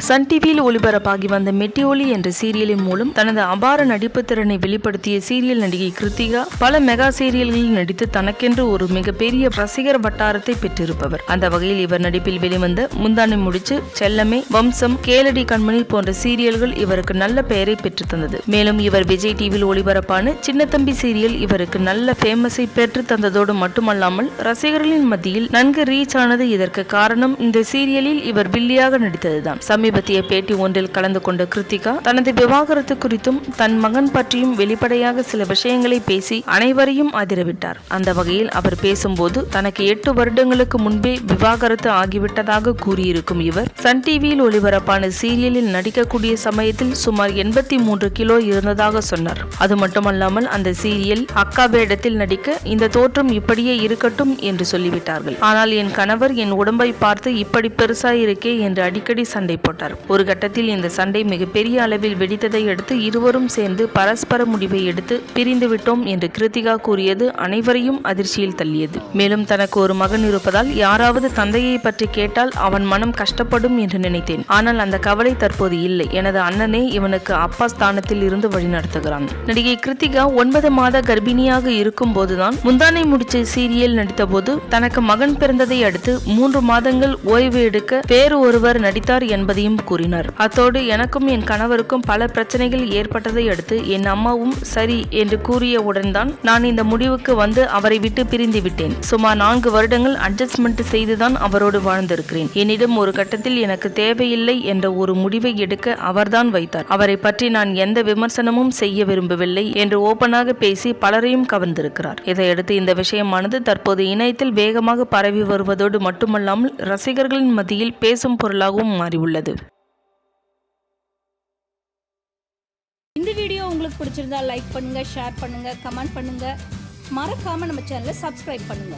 Sun டிவியில் ஒளிபரப்பாகி வந்த மெட்டிஒலி என்ற சீரியலின் மூலம் தனது அபார நடிப்பு திறனை வெளிப்படுத்திய சீரியல் நடிகை கிருத்திகா பல மெகா சீரியல்களில் நடித்து தனக்கென்று ஒரு மிகப்பெரிய ரசிகர் வட்டாரத்தை பெற்றிருப்பவர். அந்த வகையில் இவர் நடிப்பில் வெளிவந்த முந்தானை முடிச்சு, செல்லமே, வம்சம், கேளடி கண்மணி போன்ற சீரியல்கள் இவருக்கு நல்ல பெயரை பெற்று தந்தது. மேலும் இவர் விஜய் டிவியில் ஒளிபரப்பான சின்னத்தம்பி சீரியல் இவருக்கு நல்ல ஃபேமஸை பெற்று தந்ததோடு மட்டுமல்லாமல் ரசிகர்களின் மத்தியில் நன்கு ரீச் ஆனது. இதற்கு காரணம் இந்த சீரியலில் இவர் வில்லியாக நடித்ததுதான். சமீபத்திய பேட்டி ஒன்றில் கலந்து கொண்ட கிருத்திகா தனது விவாகரத்து குறித்தும் தன் மகன் பற்றியும் வெளிப்படையாக சில விஷயங்களை பேசி அனைவரையும் அதிரவிட்டார். அந்த வகையில் அவர் பேசும்போது தனக்கு 8 வருடங்களுக்கு முன்பே விவாகரத்து ஆகிவிட்டதாக கூறியிருக்கும் இவர் சன் டிவியில் ஒளிபரப்பான சீரியலில் நடிக்கக்கூடிய சமயத்தில் சுமார் 83 கிலோ இருந்ததாக சொன்னார். அது மட்டுமல்லாமல் அந்த சீரியல் அக்கா வேடத்தில் நடிக்க இந்த தோற்றம் இப்படியே இருக்கட்டும் என்று சொல்லிவிட்டார்கள். ஆனால் என் கணவர் என் உடம்பை பார்த்து இப்படி பெருசாயிருக்கே என்று அடிக்கடி சண்டை போட்டார். ஒரு கட்டத்தில் இந்த சண்டை மிகப்பெரிய அளவில் வெடித்ததை அடுத்து இருவரும் சேர்ந்து பரஸ்பர முடிவை எடுத்து பிரிந்து விட்டோம் என்று கிருத்திகா கூறியது அனைவரையும் அதிர்ச்சியில் தள்ளியது. மேலும் தனக்கு ஒரு மகன் இருப்பதால் யாராவது தந்தையை பற்றி கேட்டால் அவன் மனம் கஷ்டப்படும் என்று நினைத்தேன். ஆனால் அந்த கவலை தற்போது இல்லை. எனது அண்ணனே இவனுக்கு அப்பா ஸ்தானத்தில் இருந்து வழிநடத்துகிறான். நடிகை கிருத்திகா 9 மாத கர்ப்பிணியாக இருக்கும் போதுதான் முந்தானை முடிச்ச சீரியல் நடித்த போது தனக்கு மகன் பிறந்ததை அடுத்து 3 மாதங்கள் ஓய்வு எடுக்க வேறு ஒருவர் நடித்தார் என்பதையும் கூறினார். அத்தோடு எனக்கும் என் கணவருக்கும் பல பிரச்சனைகள் ஏற்பட்டதை அடுத்து என் அம்மாவும் சரி என்று கூறியவுடன் தான் நான் இந்த முடிவுக்கு வந்து அவரை விட்டு பிரிந்து விட்டேன். சுமார் 4 வருடங்கள் அட்ஜஸ்ட்மெண்ட் செய்துதான் அவரோடு வாழ்ந்திருக்கிறேன். என்னிடம் ஒரு கட்டத்தில் எனக்கு தேவையில்லை என்ற ஒரு முடிவை எடுக்க அவர்தான் வைத்தார். அவரை பற்றி நான் எந்த விமர்சனமும் செய்ய விரும்பவில்லை என்று ஓபனாக பேசி பலரையும் கவர்ந்திருக்கிறார். இதையடுத்து இந்த விஷயமானது தற்போது இணையத்தில் வேகமாக பரவி வருவதோடு மட்டுமல்லாமல் ரசிகர்களின் மத்தியில் பேசும் பொருளாகவும் மாறியுள்ளது. இந்த வீடியோ உங்களுக்கு பிடிச்சிருந்தா லைக் பண்ணுங்க, ஷேர் பண்ணுங்க, கமெண்ட் பண்ணுங்க. மறக்காம நம்ம சேனலை சப்ஸ்கிரைப் பண்ணுங்க.